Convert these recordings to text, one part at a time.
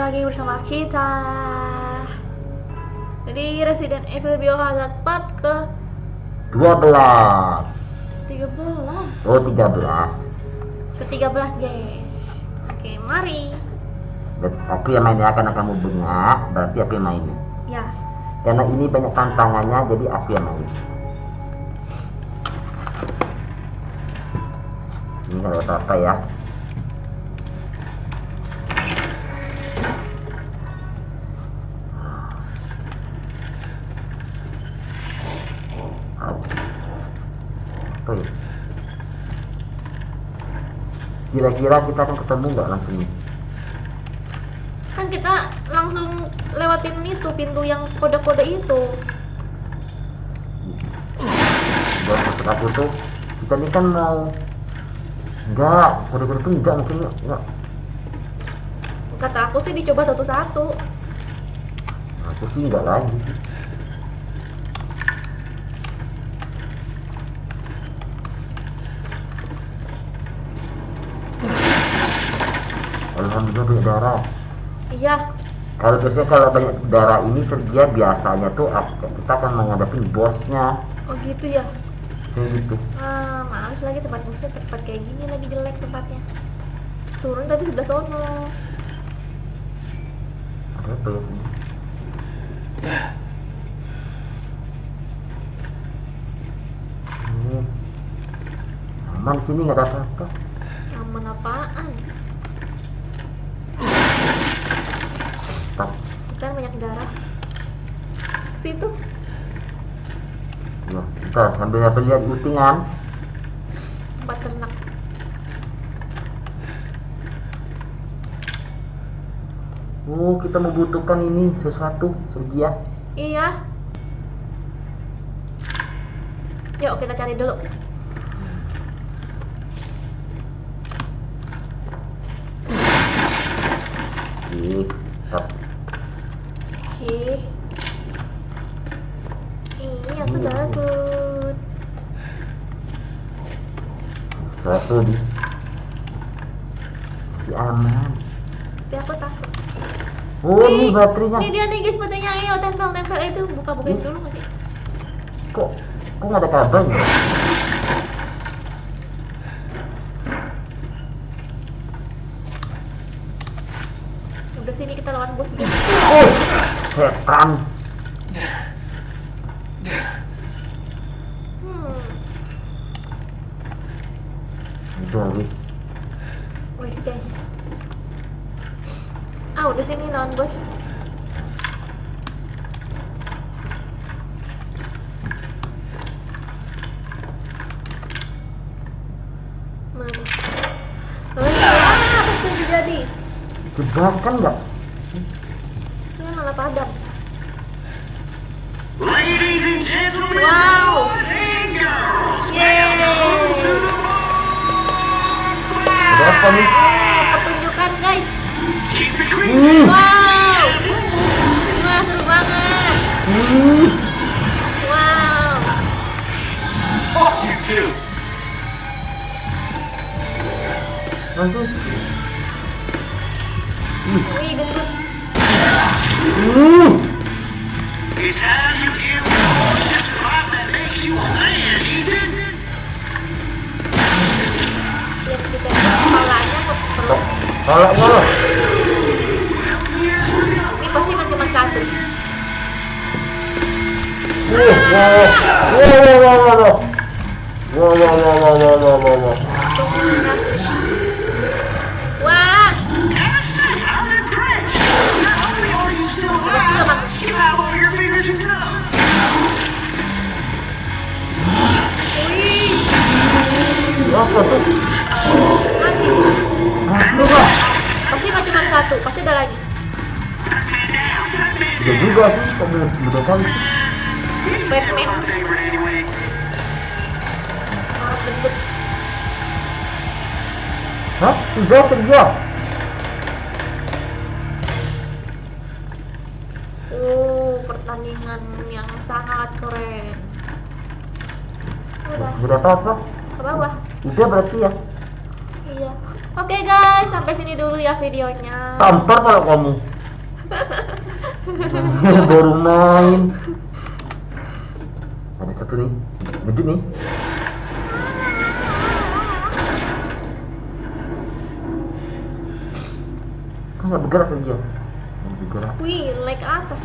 lagi bersama kita. Jadi Resident Evil Biohazard Part ke 12. 13. Oh, 13. Ke 13 guys. Oke, mari. Aku yang mainnya, karena kamu bengak berarti aku yang main. Ya. Karena ini banyak tantangannya, jadi aku yang main. Ini nggak ada apa-apa ya. Apa ya? Kira-kira kita akan ketemu nggak langsung nih? Kan kita langsung lewatin itu pintu yang kode-kode itu. Buat maksud aku tuh, kita ini kan mau enggak, kode-kode itu enggak, mungkin enggak. Kata aku sih dicoba satu-satu. Aku sih enggak lagi. Alhamdulillah banyak darah. Iya. Kalau biasanya kalau banyak darah ini Sergia biasanya tuh kita akan menghadapi bosnya. Oh gitu ya. Gitu. Males lagi tempat bosnya, tempat kayak gini lagi jelek tempatnya. Turun tapi sebelah sono. Ada apa ya sini? Ini aman sini, nggak ada apa-apa. Aman apaan? Tak. Kan banyak darah. Ke situ. Ya, kita sambil lihat utingan. Tempat ternak. Oh, kita membutuhkan ini sesuatu, Sergia. Iya. Yuk kita cari dulu. Tak. Ih. Ini aku takut. Sesuatu di masih aman. Tapi aku takut. Oh, ini baterainya. Ini dia nih guys baterainya. Ayo tempel itu. Buka-bukain dulu nggak sih? Kok nggak ada kabarnya? Udah sini kita lawan bos guys. Oh, setan. Udah wis. Wes guys. Udah sini lawan bos. Mana? Apa yang terjadi? Jebakan nggak? Ini malah padam. Ladies and gentlemen, Wow. boys and girls, Yeay. welcome to the bonfire. Ada apa nih? Pertunjukan guys. Keep it clean. Wow. Wah seru banget. Wow. Fuck you too. Langsung. Wih gendut. It's how you deal with the bullshit life that makes you a man, Ethan. Lihat kita kepalanya kok perlu. Kalau loh. Ini pasti kan cuma satu. Wah. I'm impressed. Not only are you still alive, you have all your fingers and toes. Wih. Apa tuh? Mati. Aku lah. Pasti nggak cuma satu. Pasti ada lagi. Udah juga sih, kok bener kali. Batman. My favorite anyways. Orang gendut. Hah? Sudah Sergia. Pertandingan yang sangat keren. Udah Udah apa-apa. ke bawah. Udah berarti ya. Iya. Oke guys, sampai sini dulu ya videonya. Tampar kalau kamu. Baru main. Ada satu nih, gede nih. Kan nggak bergerak saja. Nggak bergerak. Wih, naik ke atas.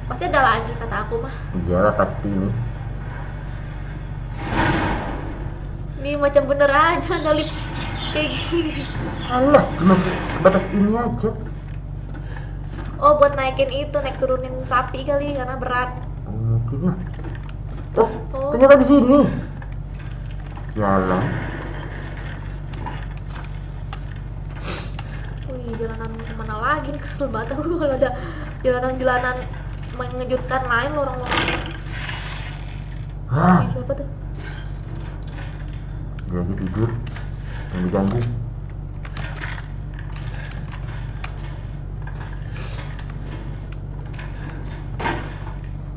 Pasti ada lagi kata aku mah. Iyalah pasti nih. Ini macam bener aja ngalip kayak gini. Alah, cuma sebatas ini aja. Oh, buat naikin itu, naik turunin sapi kali karena berat. Oh, mungkin lah. Oh, Oh. ternyata di sini. Sialan. Wih, jalanan kemana lagi nih, kesel banget aku kalau ada jalanan-jalanan mengejutkan lain lorong-lorong. Hah, Ih, siapa tuh? dia lagi tidur. Yang diganggu.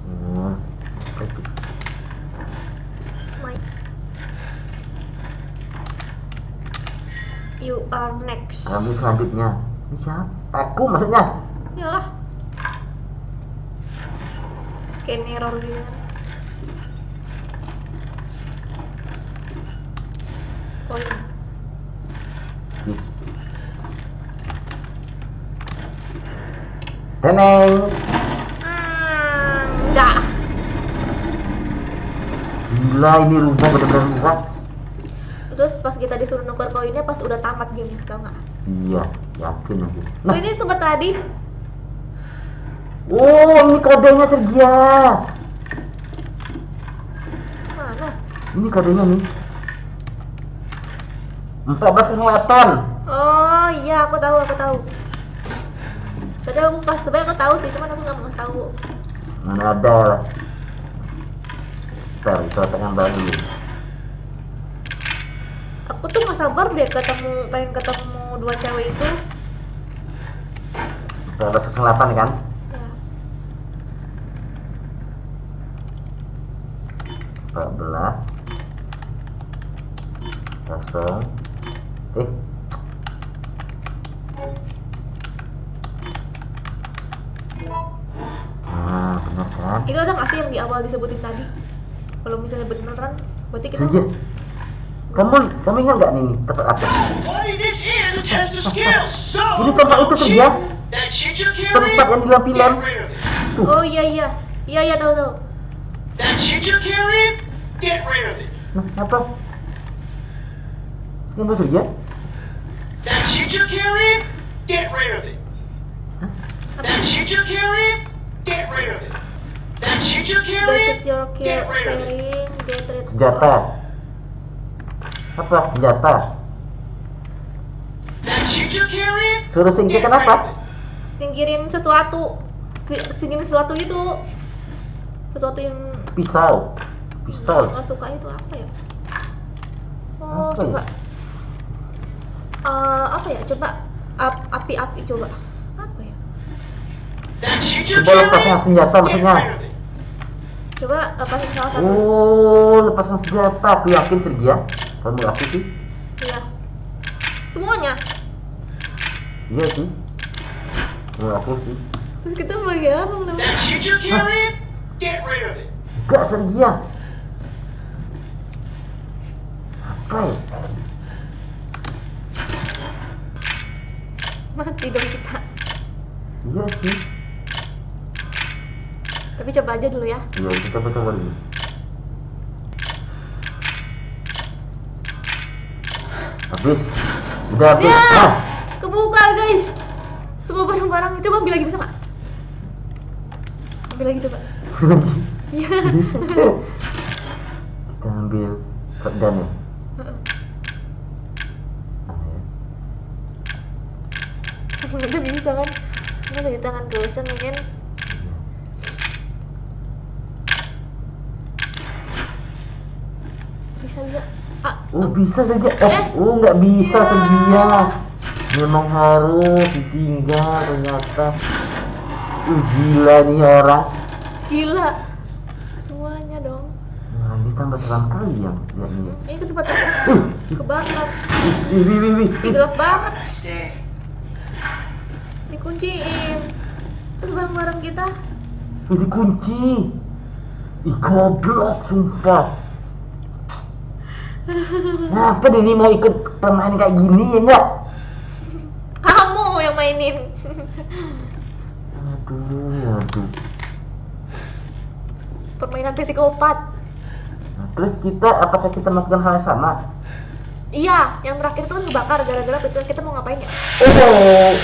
Oh, apa itu? My... You are next. Kami selanjutnya. Ini siapa? Aku maksudnya. Yalah. Kayak neror gitu kan. Koin. Ih. Teneng. Enggak. Gila, ini rumah benar-benar luas. Terus pas kita disuruh nuker koinnya pas udah tamat game, tau nggak? Iya, yakin aku. Oh, ini tempat tadi. Oh, ini kodenya Sergia. Mana? Ini kodenya nih. 1408. Oh iya, aku tahu. Tadi aku sebenarnya aku tahu sih, cuman aku nggak mau tahu. Mana ada lah. Ntar, kita tengah baru. Aku tuh nggak sabar deh pengen ketemu dua cewek itu. 1408 kan? Ya. 14 kosong. Nah, benar kan? Itu ada nggak sih yang di awal disebutin tadi? Kalau misalnya beneran, berarti kita Sergia, kamu ingat nggak nih tempat apa? Buddy, this is a test of skills. So, Ini tempat itu Sergia. that shit you're Tempat yang carrying, di film. get rid of it. Oh iya tahu. That shit you're carrying, get rid of it. Nah, apa? Ini apa Sergia? That shit you're carrying, get rid of it. That shit you're carrying, get rid of it. That shit you're That's carrying, it your get rid of it. carrying, get rid. Senjata. Apa? Senjata. That shit you're carrying, Suruh get singkirkan rid apa? of it. Singkirin sesuatu, singkirin sesuatu itu, sesuatu yang Pisau. Pistol. nggak suka itu apa ya? Oh Apa ya? coba, apa ya? Coba api coba. Apa ya? That shit you're Coba lepaskan carrying, senjata get maksudnya. rid of it. Coba lepasin salah satu. Oh, lepaskan senjata. Aku yakin Sergia. Kamu yakin sih? Iya. Semuanya. Iya sih. Kamu aku sih. Terus kita bagi apa belum? That shit you're carrying, get rid of it. Enggak Sergia. Apa ya? Mati dong kita. Iya sih. Tapi coba aja dulu ya. Iya, kita coba dulu. Habis. Udah habis. Ya, Ah. kebuka guys. Semua barang-barang. Coba ambil lagi bisa nggak? Ambil lagi coba. Lagi. Iya. Kita ambil shotgun ya. Ah, ya. Udah bisa kan? Ini dari tangan dosen kan? Bisa. Oh bisa saja. Oh nggak bisa Ya. Sergia. Memang harus ditinggal ternyata. Gila nih orang. Gila. Semuanya dong. Nah, ini tambah seram kali yang lihat ini. Ini ke tempat kebakar. Wih. Ih, gelap banget. Stay. Dikunciin. Terus barang-barang kita. Ini kunci. Ih, goblok sumpah. Ngapa ini mau ikut permainan kayak gini ya enggak? Kamu yang mainin. Aduh. Permainan psikopat. Nah, terus apakah kita melakukan hal yang sama? Iya, yang terakhir itu kan kebakar gara-gara kita mau ngapain ya? Oh,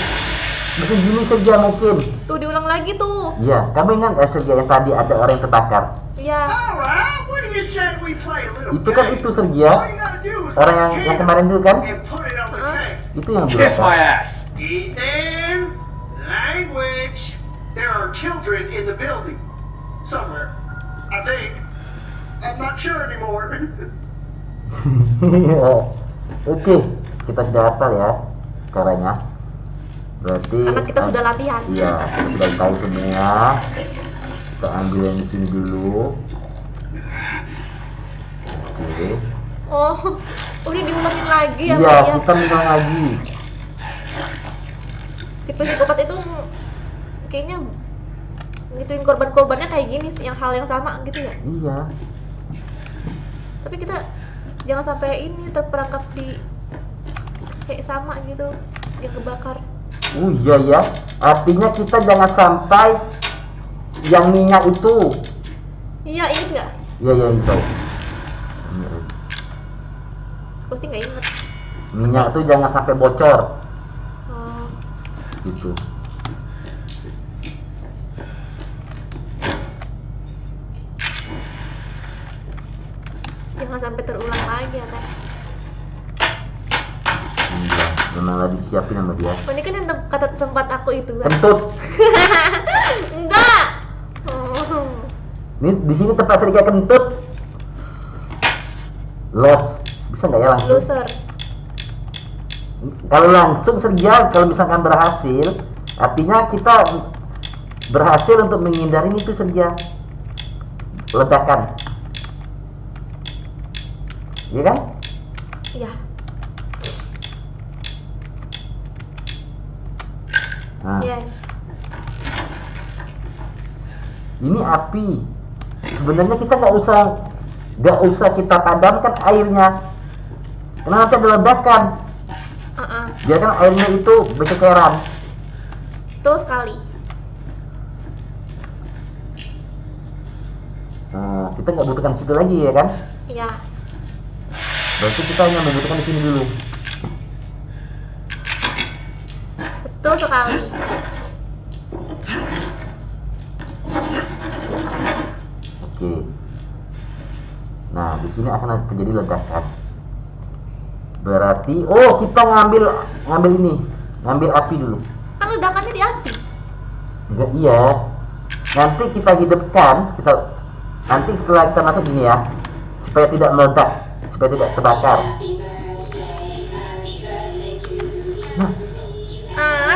begini saja mungkin. Tuh diulang lagi tuh. Iya, kamu ingat nggak Sergio yang tadi ada orang yang terbakar? Iya. Alright, what do you say we play a little Itu kan game? itu Sergio, All you gotta do is orang yang kemarin itu kan? and put it on the tank. Itu yang Kiss my bilang. ass. Ethan, language. There are children in the building. Somewhere. I think. I'm not sure anymore. Oke, kita sudah hafal ya caranya. Berarti Karena kita sudah latihan. Iya, kita sudah tahu semua. Kita ambil yang di sini dulu. Oke. Oh, ini diulangin lagi ya, Iya, Pak, ya? kita minta lagi. Si psikopat itu kayaknya ngituin korban-korbannya kayak gini, yang hal yang sama gitu ya. Iya. Tapi kita jangan sampai ini terperangkap di kayak sama gitu, yang kebakar. Iya ya. Artinya kita jangan sampai yang minyak itu. Iya, inget nggak? Iya itu. Pasti nggak inget. Minyak itu jangan sampai bocor. Oh, Gitu. jangan sampai terulang lagi ya, Teh. Iya, memang lagi siapin sama dia. Oh, ini kan yang kata tempat aku itu kan? Kentut. Enggak. Oh. Ini di sini tempat Sergio kentut. Los. Bisa nggak ya langsung? Loser. Kalau langsung Sergio, kalau misalkan berhasil, artinya kita berhasil untuk menghindari itu Sergio. Ledakan. Iya kan? Iya. Nah, Yes. ini api. Sebenarnya kita nggak usah kita padamkan airnya, karena nanti ada ledakan. Biarkan airnya itu berceceran. Betul sekali. Nah, kita nggak butuhkan situ lagi ya kan? Iya. Berarti kita hanya membutuhkan di sini dulu. Betul sekali. Oke. Nah, di sini akan terjadi ledakan. Berarti, kita ngambil ini, ngambil api dulu. Kan ledakannya di api. Enggak, iya. Nanti kita hidupkan, nanti setelah kita masuk gini ya, supaya tidak meledak, supaya tidak terbakar. Nah,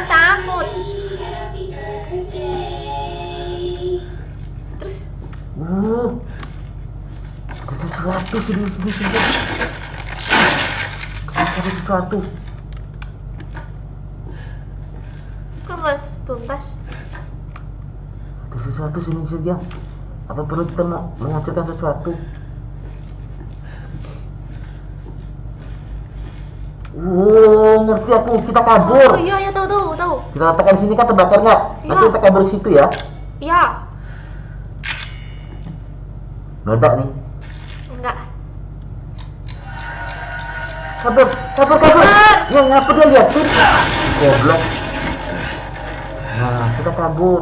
Takut. Terus ada sesuatu sini. Ada sesuatu. kok nggak tuntas? Ada sesuatu sini saja. Apa perlu kita mau menghancurkan sesuatu? Ngerti aku. Kita kabur. Oh iya, tahu. Kita letakkan sini kan terbakar nggak? Nanti Iya. kita kabur situ ya. Iya. Meledak nih. Enggak. Kabur. Ya ngapa dia liatin? Goblok. Nah, kita kabur.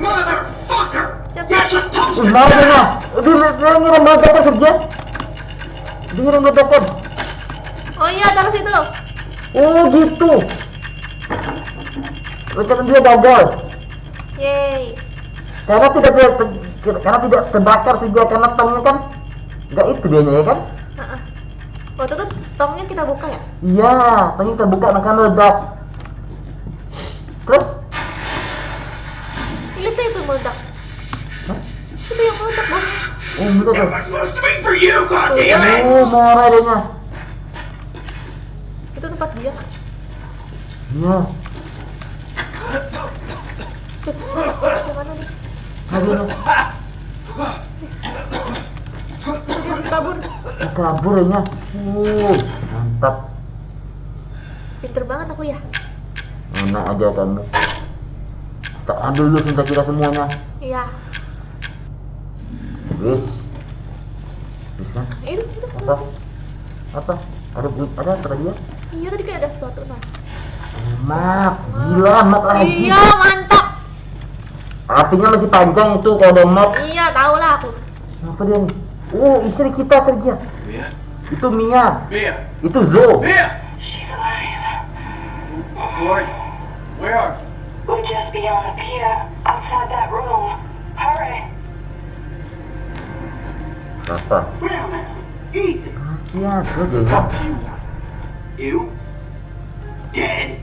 Motherfucker! Siapa? You're supposed to Mau dia. Dia ngirim meledakan saja. Dia ngirim meledakan. Oh iya, taruh situ. Oh gitu. Rencana dia gagal. Yeay. Karena tidak terbakar saja, karena tongnya kan nggak itu dianya ya kan? Heeh. Waktu itu tongnya kita buka ya? Iya, tongnya terbuka maka meledak. Terus? Itu meledak. Hah? Itu yang meledak bang. Oh meledak. That was supposed to be for you, goddammit! Oh marah adanya. Itu tempat dia nggak? Iya. Gimana nih? Aduh. Dia habis kabur. Kabur ya. Mantap. Pinter banget aku ya. Enak aja kamu. Tak ambil dulu cinta kita semuanya. Iya. Wis. Wis kan? Itu. Apa? Ada apa tadi ya? Iya tadi kayak ada sesuatu nah. Map, gila map lagi. Iya mantap. Artinya masih panjang itu kalau ada map. Iya tahu lah aku. Apa dia nih? Oh, istri kita Sergia. Mia? Itu Mia. Mia! Itu Zo. Mia! She's alive. Lori, where are you? We're just beyond the pier, outside that room. Hurry! Apa? Well, Ethan! Kasihan, lo dia. What do you want? You? Dead?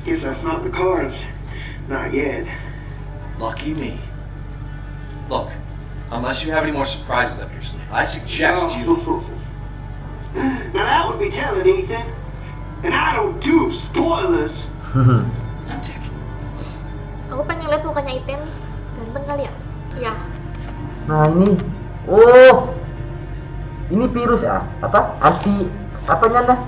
Guess that's not the cards. Not yet. Lucky me. Look, unless you have any more surprises up your sleeve, I suggest you... Now that would be telling, Ethan. And I don't do spoilers. Dick. Aku pengen lihat mukanya Iten nih. Ganteng kali ya? Iya. Nah ini, oh, ini virus ah, apa? Anti, apanya nah?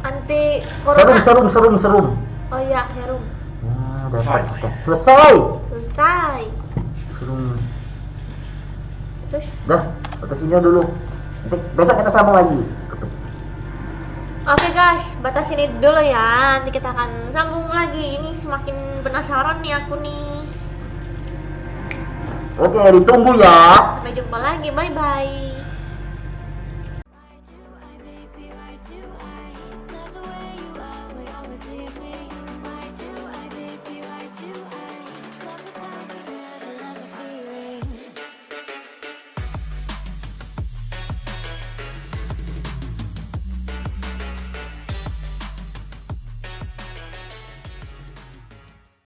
Anti corona. Serum. Oh iya, serum. Nah, dapat kita. Selesai. Selesai. Serum. Terus Dah, batas ini dulu. Nanti besok kita sambung lagi. oke guys, batas ini dulu ya. Nanti kita akan sambung lagi. Ini semakin penasaran nih aku nih. Oke, ditunggu ya. Sampai jumpa lagi. Bye bye. Why do I, baby, why do I?